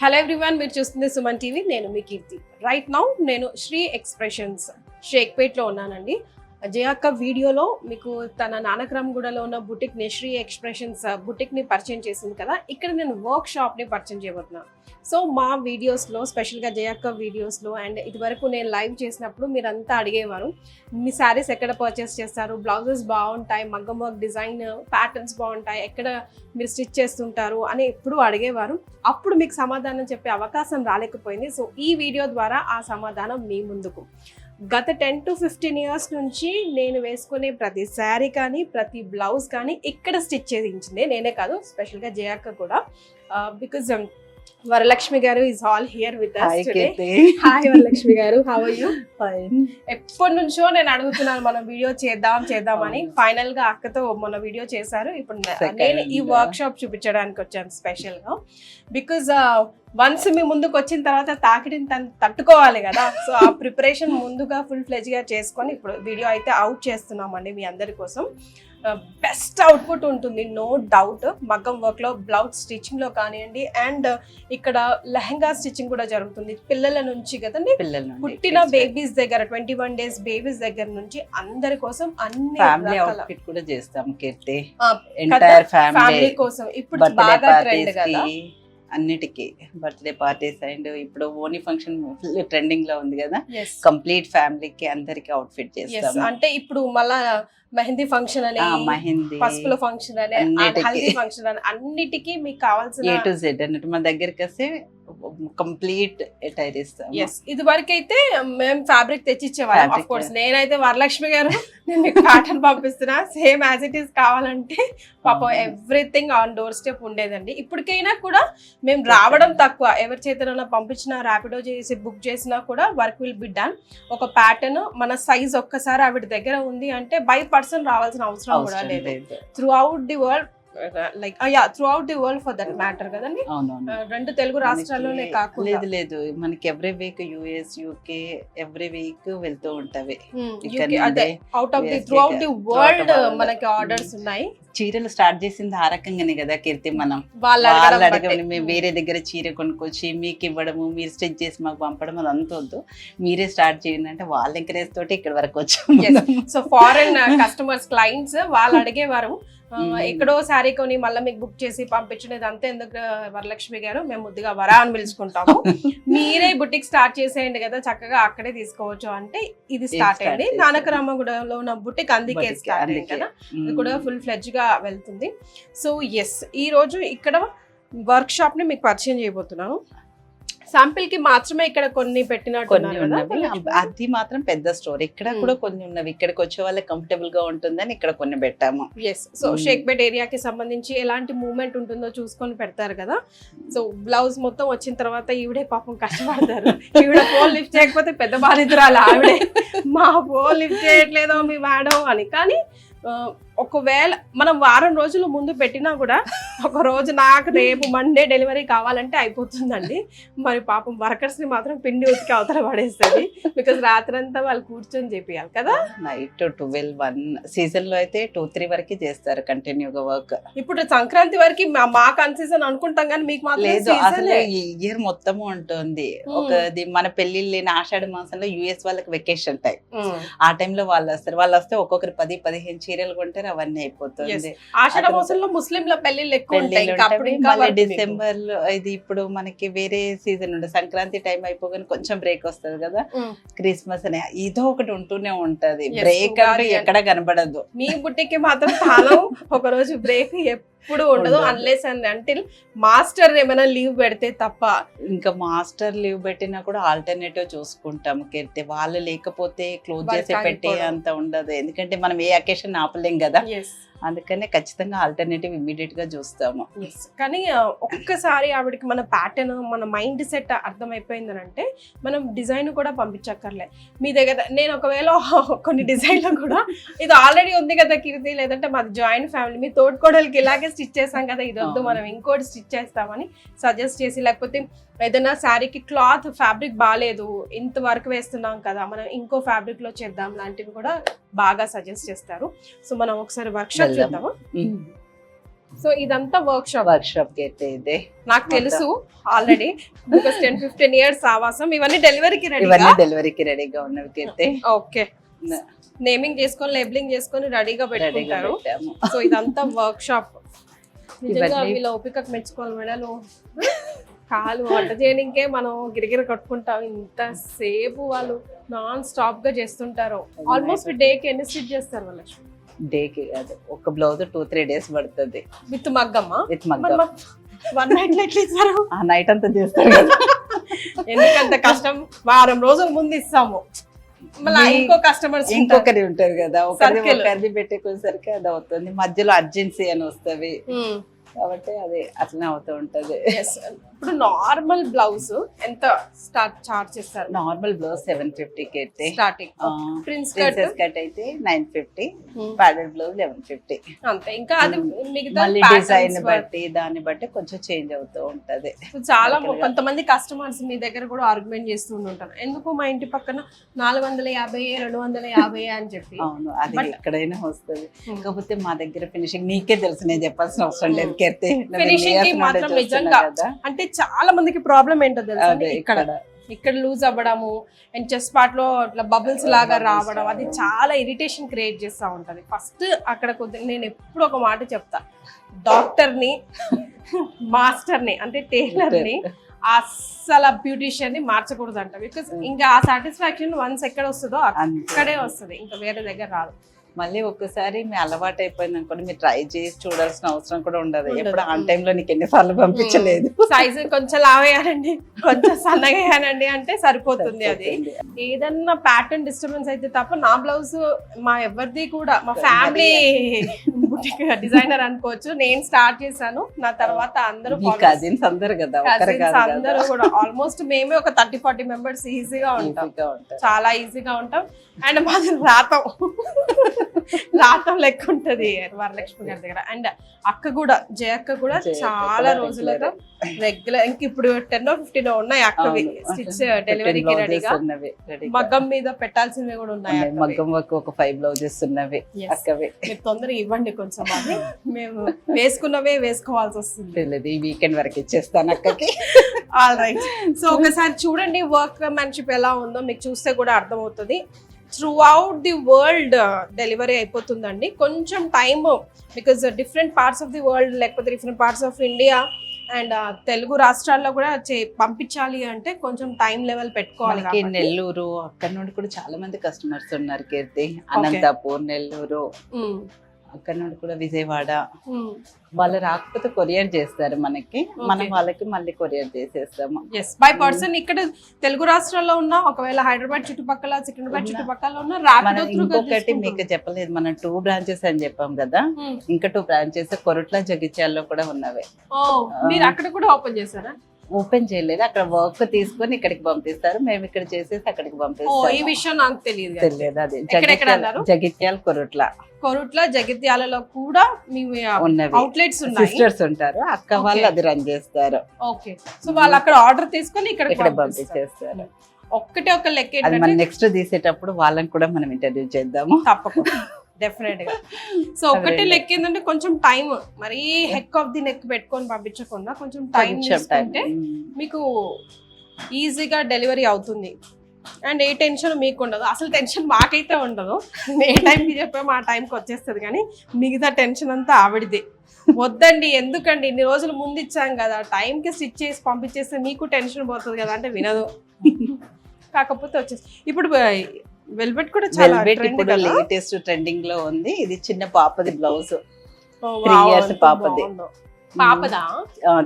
Hello everyone, మీరు చూస్తుంది Suman TV. నేను మీ కీర్తి. రైట్ నౌ నేను శ్రీ ఎక్స్ప్రెషన్స్ షేక్పేట్లో ఉన్నానండి. జయక్క వీడియోలో మీకు తన నానక్రామ్గూడలో ఉన్న బుటిక్ని శ్రీ ఎక్స్ప్రెషన్స్ బుటిక్ని పరిచయం చేసింది కదా. ఇక్కడ నేను వర్క్ షాప్ని పరిచయం చేయబోతున్నాను. సో మా వీడియోస్లో, స్పెషల్గా జయక్క వీడియోస్లో అండ్ ఇదివరకు నేను లైవ్ చేసినప్పుడు మీరంతా అడిగేవారు, మీ శారీస్ ఎక్కడ పర్చేస్ చేస్తారు, బ్లౌజెస్ బాగుంటాయి, మగ్గం వర్క్ డిజైన్ ప్యాటర్న్స్ బాగుంటాయి, ఎక్కడ మీరు స్టిచ్ చేస్తుంటారు అని ఎప్పుడు అడిగేవారు. అప్పుడు మీకు సమాధానం చెప్పే అవకాశం రాలేకపోయింది. సో ఈ వీడియో ద్వారా ఆ సమాధానం మీ ముందుకు. గత 10 to 15 years నుంచి నేను వేసుకునే ప్రతి శారీ కానీ ప్రతి బ్లౌజ్ కానీ ఇక్కడ స్టిచ్ చేయించింది నేనే కాదు, స్పెషల్గా జయక్క కూడా. బికాజ్ వరలక్ష్మి గారు is all here with us today. Hi Varalakshmi గారు, హౌ ఆర్ యు? ఎప్పటి నుంచో నేను అడుగుతున్నాను మనం వీడియో చేద్దామని. ఫైనల్ గా అక్కతో మొన్న వీడియో చేశారు. ఇప్పుడు నేను ఈ వర్క్ షాప్ చూపించడానికి వచ్చాను స్పెషల్ గా. బికాజ్ వన్స్ మీ ముందుకు వచ్చిన తర్వాత తాకిడిని తట్టుకోవాలి కదా. సో ఆ ప్రిపరేషన్ ముందుగా ఫుల్ ఫ్లెజ్ గా చేసుకొని ఇప్పుడు వీడియో అయితే అవుట్ చేస్తున్నామండి మీ అందరి కోసం. బెస్ట్ అవుట్పుట్ ఉంటుంది, నో డౌట్. మగ్గం వర్క్ లో, బ్లౌజ్ స్టిచ్చింగ్ లో కానివ్వండి, అండ్ ఇక్కడ లెహంగా స్టిచ్చింగ్ కూడా జరుగుతుంది. పిల్లల నుంచి కదండి, పుట్టిన బేబీస్ దగ్గర 21 days బేబీస్ దగ్గర నుంచి అందరి కోసం అన్ని కూడా చేస్తాం కీర్తి. ఫ్యామిలీ కోసం ఇప్పుడు బాగా ట్రెండ్ కదా అన్నిటికీ. బర్త్డే పార్టీస్ అండ్ ఇప్పుడు ఓనీ ఫంక్షన్ ట్రెండింగ్ లో ఉంది కదా, కంప్లీట్ ఫ్యామిలీకి అందరికి అవుట్ ఫిట్ చేస్తాం. అంటే ఇప్పుడు మళ్ళా మెహందీ ఫంక్షన్ అని, పసుపుల ఫంక్షన్ అని, హల్దీ ఫంక్షన్ అని, అన్నిటికీ మీకు కావాల్సిన A to Z అన్నట్టు మన దగ్గరికి వస్తే కంప్లీట్ అటైర్ ఇస్తాం. ఇది వరకు అయితే మేము ఫ్యాబ్రిక్ తెచ్చిచ్చేవాళ్ళం. ఆఫ్ కోర్స్ నేనైతే వరలక్ష్మి గారు నేను మీకు ప్యాటర్న్ పంపిస్తున్నా, సేమ్ యాజ్ ఇట్ ఈస్ కావాలంటే పాపం ఎవ్రీథింగ్ ఆన్ డోర్ స్టెప్ ఉండేదండి. ఇప్పటికైనా కూడా మేము రావడం తక్కువ, ఎవరి చేతనైనా పంపించినా ర్యాపిడో చేసి బుక్ చేసినా కూడా వర్క్ విల్ బి డన్. ఒక ప్యాటర్న్ మన సైజ్ ఒక్కసారి ఆవిడ దగ్గర ఉంది అంటే బై పర్సన్ రావాల్సిన అవసరం కూడా లేదు. Throughout the world, like throughout the world for that matter కదండి. రెండు తెలుగు రాష్ట్రాల్లోనే కాకుండా లేదు మనకి every week US UK every week వెళ్తూ ఉంటవి. Out of the throughout the world మనకి ఆర్డర్స్ ఉన్నాయి. చీరలు స్టార్ట్ చేసింది ఆ రకంగానే కదా కీర్తి. మనం వాళ్ళు అడగని మేము వేరే దగ్గర చీర కొనుక్కొచ్చి మీకు ఇవ్వడము, మీరు స్టిచ్ చేసి మాకు పంపడం అది అంత వద్దు, మీరే స్టార్ట్ చేయండి అంటే వాళ్ళ ఎంకరేజ్ తోటి ఇక్కడ వరకు వచ్చాము. సో ఫారెన్ కస్టమర్స్, క్లయింట్స్ వాళ్ళు అడిగేవారు ఎక్కడో శారీ కొని మళ్ళీ మీకు బుక్ చేసి పంపించలేదు అంతే ఎందుకు వరలక్ష్మి గారు, మేము ముద్దుగా వరా అని పిలుచుకుంటాము, మీరే బుటిక్ స్టార్ట్ చేసేయండి కదా, చక్కగా అక్కడే తీసుకోవచ్చు అంటే ఇది స్టార్ట్ అయింది. నానక్రామ్గూడలో ఉన్న బుటిక్ అందుకే స్టార్ట్ అయింది కదా, ఇది కూడా ఫుల్ ఫ్లెడ్జ్ గా వెళ్తుంది. సో ఎస్, ఈ రోజు ఇక్కడ వర్క్ షాప్ ని మీకు పరిచయం చేయబోతున్నాను. శాంపిల్ కి మాత్రమే ఇక్కడ కొన్ని పెట్టినట్టు అది మాత్రం పెద్ద స్టోర్. ఇక్కడ కూడా కొన్ని ఉన్నవి, ఇక్కడికి వచ్చే వాళ్ళకి కంఫర్టబుల్ గా ఉంటుందని ఇక్కడ కొన్ని పెట్టాము. సో షేక్పేట్ ఏరియాకి సంబంధించి ఎలాంటి మూవ్మెంట్ ఉంటుందో చూసుకొని పెడతారు కదా. సో బ్లౌజ్ మొత్తం వచ్చిన తర్వాత ఈవిడే పాపం కష్టపడతారు. ఈవిడ ఫోన్ లిఫ్ట్ చేయకపోతే పెద్ద బాధితురాలు ఆవిడే, మా ఫోన్ లిఫ్ట్ చేయట్లేదో మీ మేడం అని. కానీ ఒకవేళ మనం వారం రోజుల ముందు పెట్టినా కూడా ఒక రోజు నాకు రేపు మండే డెలివరీ కావాలంటే అయిపోతుందండి. మరి పాపం వర్కర్స్ ని మాత్రం పిండి ఉతికి అవతల పడేస్తుంది. బికాస్ రాత్రంతా వాళ్ళు కూర్చొని చేపియాలి కదా. నైట్ 12, 1 సీజన్ లో అయితే 2-3 వరకు చేస్తారు కంటిన్యూగా వర్క్. ఇప్పుడు సంక్రాంతి వరకు మా కన్సీజన్ అనుకుంటాం కానీ మీకు మాత్రం లేదు, అసలు ఈ ఇయర్ మొత్తము ఉంటుంది. ఒకది మన పెళ్లిళ్ళు లేని ఆషాఢ మాసంలో US వాళ్ళకి వెకేషన్ టైం, ఆ టైంలో వాళ్ళు వస్తారు. వాళ్ళు వస్తే ఒక్కొక్కరు 10-15 చీరలు కొంటారు, అవన్నీ అయిపోతుంది. ఆషాఢ మాసంలో ముస్లింల పెళ్లిళ్ళు ఎక్కువ ఉంటాయి. డిసెంబర్ లో ఇది ఇప్పుడు మనకి వేరే సీజన్ ఉండే సంక్రాంతి టైం అయిపోగానే కొంచెం బ్రేక్ వస్తుంది కదా, క్రిస్మస్ అని ఏదో ఒకటి ఉంటూనే ఉంటది. బ్రేక్ అంటే ఎక్కడ కనబడదు. మీ బుట్టికి మాత్రం కాలం ఒక రోజు బ్రేక్ ఎప్పుడు ఉండదు, అన్లెస్ అండ్ అంటిల్ మాస్టర్ ఏమైనా లీవ్ పెడితే తప్ప. ఇంకా మాస్టర్ లీవ్ పెట్టినా కూడా ఆల్టర్నేటివ్ చూసుకుంటాం కీర్తి. వాళ్ళు లేకపోతే క్లోజ్ చేసి పెట్టే అంత ఉండదు, ఎందుకంటే మనం ఏ అకేషన్ ఆపలేం కదా. అందుకనే ఖచ్చితంగా ఆల్టర్నేటివ్ ఇమ్మీడియట్ గా చూస్తాము. కానీ ఒక్కసారి ఆవిడకి మన ప్యాటర్న్, మన మైండ్ సెట్ అర్థమైపోయిందని అంటే మనం డిజైన్ కూడా పంపించక్కర్లే మీ దగ్గర. నేను ఒకవేళ కొన్ని డిజైన్లు కూడా ఇది ఆల్రెడీ ఉంది కదా కీర్తి, లేదంటే మాది జాయింట్ ఫ్యామిలీ, మీ తోడుకోడలకి ఇలాగే స్టిచ్ చేస్తాం కదా, ఇది వద్దు మనం ఇంకోటి స్టిచ్ చేస్తామని సజెస్ట్ చేసి, లేకపోతే ఏదైనా శారీకి క్లాత్ ఫ్యాబ్రిక్ బాగాలేదు, ఇంత వర్క్ వేస్తున్నాం కదా మనం ఇంకో ఫ్యాబ్రిక్ లో చేద్దాం లాంటివి కూడా బాగా సజెస్ట్ చేస్తారు. సో మనం ఒకసారి వర్క్ షాప్ చూద్దామా. సో ఇదంతా వర్క్ షాప్. వర్క్ షాప్ కి అయితే ఇదే నాకు తెలుసు ఆల్రెడీ బికాస్ 10-15 ఇయర్స్ ఆవాసం. ఇవన్నీ డెలివరీకి రెడీ. ఇవన్నీ డెలివరీకి రెడీగా ఉన్నవి అయితే ఓకే, నేమింగ్ చేసుకొని లేబులింగ్ చేసుకొని రెడీగా పెట్టుకుంటారు. పెట్టాము. సో ఇదంతా వర్క్ షాప్. నిజంగా ఇవన్నీ- వీళ్ళ ఓపికకు మెచ్చుకోవాలి మేడలు. కాలు వంట చేయడానికే మనం గిరిగిరి కట్టుకుంటాం. ఇంతసేపు వాళ్ళు నాన్ స్టాప్ గా చేస్తుంటారు. ఆల్మోస్ట్ డేకి ఎన్ని స్టిచ్ చేస్తారు వాళ్ళు? డేకి కాదు, ఒక బ్లౌజ్ 2-3 డేస్ పడుతుంది విత్ మగ్గమ్మా? విత్ మగ్గం. 1 నైట్ లో ఎట్లా ఇస్తారు? ఆ నైట్ అంతా చేస్తారు కదా. ఎందుకంత కష్టం? వారం రోజుల ముందు ఇస్తాము, మళ్ళీ ఇంకో కస్టమర్స్ ఇంకొకరి ఉంటది కదా, Circle. ఒకరిది పెట్టేసరికి అది అవుతుంది. మధ్యలో అర్జెన్సీ అని వస్తది కాబట్టి అది అట్లనే అవుతూ ఉంటది. ఇప్పుడు నార్మల్ బ్లౌజ్ ఎంత చార్జ్ చేస్తారు? నార్మల్ బ్లౌజ్ 750 కి అయితే starting. Prince cut princess cut అయితే 950, ప్యాడెడ్ బ్లౌజ్ 1150. అంతే. ఇంకా అది మిగతా మళ్ళీ patterns డిజైన్ work. బట్టి దాన్ని బట్టి కొంచెం చేంజ్ అవుతూ ఉంటది. సో చాలా కొంతమంది కస్టమర్స్ మీ దగ్గర కూడా ఆర్గ్యుమెంట్ చేస్తూ ఉంటారు, ఎందుకు మా ఇంటి పక్కన 450 250 అని చెప్పి. అవును, అది ఎక్కడైనా వస్తుంది. కాకపోతే మా దగ్గర ఫినిషింగ్ నీకే తెలుసు, నేను చెప్పాల్సిన అవసరం లేదు. కెర్తే ఫినిషింగ్ కి మాత్రం నిజంగా అంటే చాలా మందికి ప్రాబ్లం ఏంటో తెలుసా? ఇక్కడ ఇక్కడ లూజ్ అవ్వడము అండ్ చెస్ట్ పార్ట్ లో ఇట్లా బబుల్స్ లాగా రావడం, అది చాలా ఇరిటేషన్ క్రియేట్ చేస్తూ ఉంటది. ఫస్ట్ అక్కడ కొద్దిగా నేను ఎప్పుడు ఒక మాట చెప్తా, డాక్టర్ని మాస్టర్ని అంటే టైలర్ని అస్సలు బ్యూటిషియన్ ని మార్చకూడదు అంట. బికాస్ ఇంకా ఆ సాటిస్ఫాక్షన్ వన్స్ ఎక్కడ వస్తుందో అక్కడే వస్తుంది, ఇంకా వేరే దగ్గర రాదు. మళ్ళీ ఒక్కసారి మీ అలవాటు అయిపోయింది అనుకోండి, మీరు ట్రై చేసి చూడాల్సిన అవసరం కూడా ఉండదు. ఎప్పుడు ఆన్ టైమ్ లో నీకు ఎన్నిసార్లు పంపించలేదు. సైజు కొంచెం లావేయాలండి, కొంచెం సన్నగా వేయాలండి అంటే సరిపోతుంది. అది ఏదన్నా ప్యాటర్న్ డిస్టర్బెన్స్ అయితే తప్ప నా బ్లౌజ్ మా ఎవరిది కూడా, మా ఫ్యామిలీ బుటిక్ డిజైనర్ అనుకోవచ్చు. నేను స్టార్ట్ చేశాను, నా తర్వాత అందరూ కజిన్స్ అందరు కదా, అందరూ కూడా ఆల్మోస్ట్ మేమే ఒక 30-40 మెంబర్స్ ఈజీగా ఉంటాం, చాలా ఈజీగా ఉంటాం. అండ్ మాది రాతం లెక్క ఉంటది వరలక్ష్మి గారి దగ్గర. అండ్ అక్క కూడా, జయక్క కూడా చాలా రోజులతో రెగ్యులర్, ఇంక ఇప్పుడు 10-15 ఉన్నాయి అక్కవి స్టిచ్ డెలివరీకి రెడీగా. మగ్గం మీద పెట్టాల్సినవి కూడా ఉన్నాయి. మగ్గం వర్క్ ఒక 5 బ్లౌజెస్ ఉన్నవి అక్కవి. మీరు తొందరగా ఇవ్వండి కొంచెం, అది మేము వేసుకున్నవే వేసుకోవాల్సి వస్తుంది. ఈ వీకెండ్ వరకు ఇచ్చేస్తాను అక్కకి. All right. సో ఒకసారి చూడండి వర్క్ మ్యాన్షిప్ ఎలా ఉందో, మీకు చూస్తే కూడా అర్థమవుతుంది. Throughout the world delivery అయిపోతుందండి. కొంచెం time, because different parts of the world లేకపోతే different parts of India and Telugu రాష్ట్రాల్లో కూడా పంపించాలి అంటే కొంచెం టైం లెవెల్ పెట్టుకోవాలి. నెల్లూరు అక్కడ నుండి కూడా చాలా మంది కస్టమర్స్ ఉన్నారు కీర్తి. అనంతపూర్, నెల్లూరు, అక్కడ నుండి కూడా విజయవాడ. వాళ్ళు రాకపోతే కొరియర్ చేస్తారు మనకి, మనం వాళ్ళకి మళ్ళీ కొరియర్ చేసేస్తాము. By person. ఇక్కడ తెలుగు రాష్ట్రాల్లో ఉన్న, ఒకవేళ హైదరాబాద్ చుట్టుపక్కల, సికింద్రాబాద్ చుట్టుపక్కల ఉన్న ఇంకొకటి మీకు చెప్పలేదు, మనం 2 బ్రాంచెస్ అని చెప్పాం కదా, ఇంకా 2 బ్రాంచెస్ కొరుట్ల, జగిత్యాల్లో కూడా ఉన్నవి. మీరు అక్కడ కూడా ఓపెన్ చేశారా? ఓపెన్ చేయలేదు, అక్కడ వర్క్ తీసుకొని ఇక్కడికి పంపిస్తారు, మేము ఇక్కడ చేసేసి అక్కడికి పంపిస్తాం. ఈ విషయం నాకు తెలియదు. అది జగిత్యాల, కొరుట్ల, జగిత్యాలలో కూడా మీ అవుట్లెట్స్ ఉన్నాయి, సిస్టర్స్ ఉంటారు, అక్క వాళ్ళు అది రన్ చేస్తారు. ఓకే. సో వాళ్ళు అక్కడ ఆర్డర్ తీసుకొని ఇక్కడ పంపించేస్తారు. ఒక్కటే ఒక లెక్క, అది మనం నెక్స్ట్ తీసేటప్పుడు వాళ్ళని కూడా మనం ఇంటర్వ్యూ చేద్దాము తప్పకుండా, డెఫినెట్ గా. సో ఒకటే లెక్క ఏంటంటే కొంచెం టైం, మరీ హెక్ ఆఫ్ ది నెక్ పెట్టుకొని పంపించకుండా కొంచెం టైం తీసుకుంటే మీకు ఈజీగా డెలివరీ అవుతుంది. అండ్ ఏ టెన్షన్ మీకు ఉండదు, అసలు టెన్షన్ మాకైతే ఉండదు. ఏ టైంకి చెప్పాము ఆ టైంకి వచ్చేస్తుంది, కానీ మిగతా టెన్షన్ అంతా ఆవిడది. వద్దండి, ఎందుకండి, ఇన్ని రోజులు ముందు ఇచ్చాం కదా, టైంకి స్టిచ్ చేసి పంపించేస్తే మీకు టెన్షన్ పోతుంది కదా అంటే వినదు. కాకపోతే వచ్చేసి ఇప్పుడు వెల్వెట్ కూడా చాలా లేటెస్ట్ ట్రెండింగ్ లో ఉంది. ఇది చిన్న పాపది బ్లౌజ్, 3 years పాపది. పాపదా?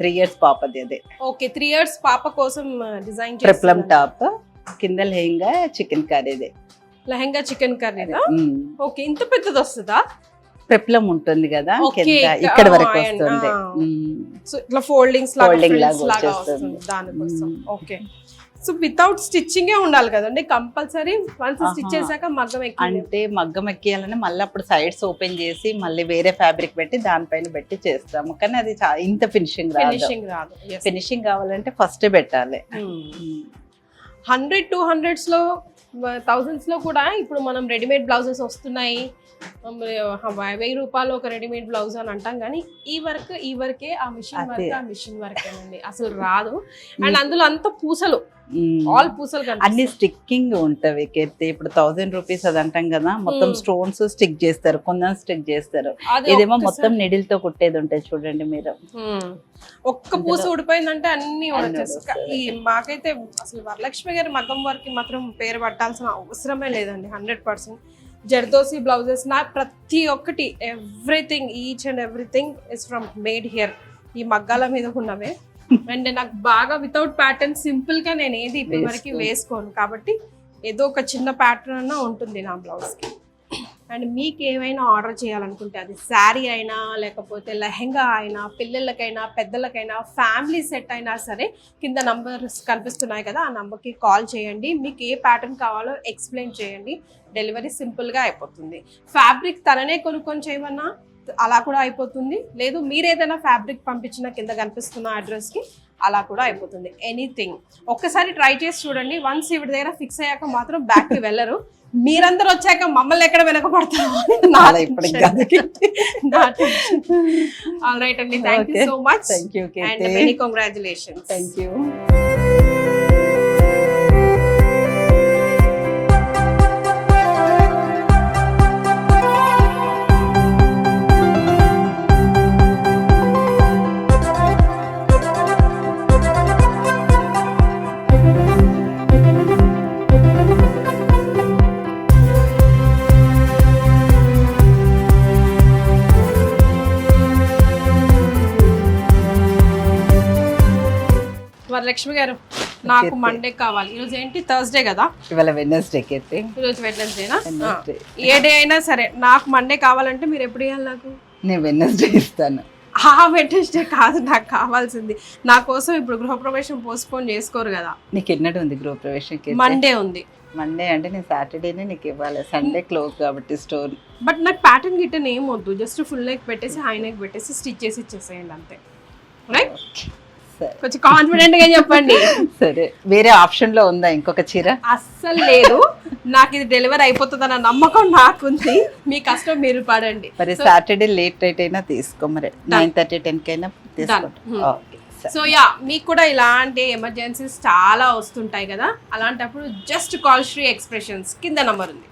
3 years పాపది అదే. ఓకే, 3 years పాప కోసం డిజైన్ ట్రిప్లం టాప్, కింద లెహంగా చికెన్ కర్రీదే. లెహంగా చికెన్ కర్రీదా? ఓకే, ఇంత పెద్దది వస్తుందా? పెప్లం ఉంటుంది కదా ఇక్కడ వరకు వస్తుంది. సో ఇట్లా ఫోల్డింగ్స్ లాగా వస్తుంది దానికోసం. ఓకే. సో వితౌట్ స్టిచ్చింగ్ ఉండాలి కదండి కంపల్సరీ, వన్స్ స్టిచ్ చేశాక మగ్గం ఎక్కి, అంటే మగ్గం ఎక్కియాలని మళ్ళీ అప్పుడు సైడ్స్ ఓపెన్ చేసి మళ్ళీ వేరే ఫ్యాబ్రిక్ పెట్టి దానిపైన పెట్టి చేస్తాము. కానీ అది ఇంత ఫినిషింగ్ రాదు. ఫినిషింగ్ కావాలంటే ఫస్ట్ పెట్టాలి. 100-200s లో థౌజండ్స్ లో కూడా ఇప్పుడు మనం రెడీమేడ్ బ్లౌజెస్ వస్తున్నాయి. 1000 రూపాయలు ఒక రెడీమేడ్ బ్లౌజ్ అని అంటాం, కానీ ఈ వర్కే ఆ మిషన్ వర్కేనండి, అసలు రాదు. అండ్ అందులో అంత పూసలు, ఆల్ పూసలు అన్ని స్టిక్కింగ్ ఉంటవి కీర్తి. ఇప్పుడు 1000 రూపీస్ అది అంటాం కదా, మొత్తం స్టోన్స్ స్టిక్ చేస్తారు, కొందరు స్టిక్ చేస్తారు. ఇదేమో మొత్తం నిడిల్ తో కుట్టేది ఉంటాయి చూడండి మీరు. ఒక్క పూస ఊడిపోయిందంటే అన్ని వచ్చేస్తాయి. మాకైతే అసలు వరలక్ష్మి గారి మగ్గం వర్క్ మాత్రం పేరు పట్టాల్సిన అవసరమే లేదండి. 100% జర్దోసి బ్లౌజెస్ నా ప్రతి ఒక్కటి, everything, each and everything is from made here. ఈ మగ్గాల మీద ఉన్నవే. అండ్ నాకు బాగా వితౌట్ ప్యాటర్న్ సింపుల్ గా నేను ఏది ఇప్పటి వరకు వేసుకోను, కాబట్టి ఏదో ఒక చిన్న ప్యాటర్న్ అన్నా ఉంటుంది నా బ్లౌజ్ కి. అండ్ మీకు ఏమైనా ఆర్డర్ చేయాలనుకుంటే, అది శారీ అయినా, లేకపోతే లెహెంగా అయినా, పిల్లలకైనా, పెద్దలకైనా, ఫ్యామిలీ సెట్ అయినా సరే, కింద నంబర్స్ కనిపిస్తున్నాయి కదా, ఆ నంబర్కి కాల్ చేయండి. మీకు ఏ ప్యాటర్న్ కావాలో ఎక్స్ప్లెయిన్ చేయండి. డెలివరీ సింపుల్గా అయిపోతుంది. ఫ్యాబ్రిక్ తననే కొనుక్కొని చేయమన్నా అలా కూడా అయిపోతుంది. లేదు మీరు ఏదైనా ఫ్యాబ్రిక్ పంపించిన కింద కనిపిస్తున్న అడ్రస్కి అలా కూడా అయిపోతుంది. ఎనీథింగ్ ఒక్కసారి ట్రై చేసి చూడండి. వన్స్ ఇవి దగ్గర ఫిక్స్ అయ్యాక మాత్రం బ్యాక్కి వెళ్ళరు. మీరందరూ వచ్చాక మమ్మల్ని ఎక్కడ వెనకపడతారు. ఆల్ రైట్ అండి, thank you so much and many congratulations. Thank you. Varalakshmi గారు, నాకు మండే కావాలి. ఈరోజు ఏంటి, థర్స్డే కదా, ఇవాళ వెడ్నెస్డే కీర్తి. ఈరోజు వెడ్నెస్డేనా? ఏ డే అయినా సరే నాకు మండే కావాలంటే మీరు ఎప్పుడు ఇవ్వాలి నాకు? నేను వెడ్నెస్డే ఇస్తాను. వెడ్నెస్డే కాదు నాకు కావాల్సింది. నా కోసం ఇప్పుడు గృహప్రవేశం పోస్ట్పోన్ చేసుకోరు కదా. నీకు ఎన్నడూ ఉంది గృహప్రవేశం? మండే ఉంది. మండే అంటే నేను సాటర్డేనే నీకు ఇవ్వాలి, సండే క్లోజ్ కాబట్టి స్టోర్. బట్ నాకు ప్యాటర్న్ గిట్టన్ ఏం వద్దు, జస్ట్ ఫుల్ నెక్ పెట్టేసి హై నెక్ పెట్టేసి స్టిచ్ చేసి ఇచ్చేసేయండి అంతే. రైట్, కొంచెం కాన్ఫిడెంట్ గా చెప్పండి. సరే, వేరే ఆప్షన్ లో ఉందా ఇంకొక చీర? అస్సలు లేదు. నాకు ఇది డెలివరీ అయిపోతుంది అన్న నమ్మకం నాకుంది. మీ కష్టం మీరు పడండి. మరి సాటర్డే లేట్ నైట్ అయినా తీసుకో, మరి 9:30 10 కైనా తీసుకో. సో యా, మీకు కూడా ఇలాంటి ఎమర్జెన్సీస్ చాలా వస్తుంటాయి కదా, అలాంటప్పుడు జస్ట్ కాల్ శ్రీ ఎక్స్ప్రెషన్స్, కింద నంబర్ ఉంది.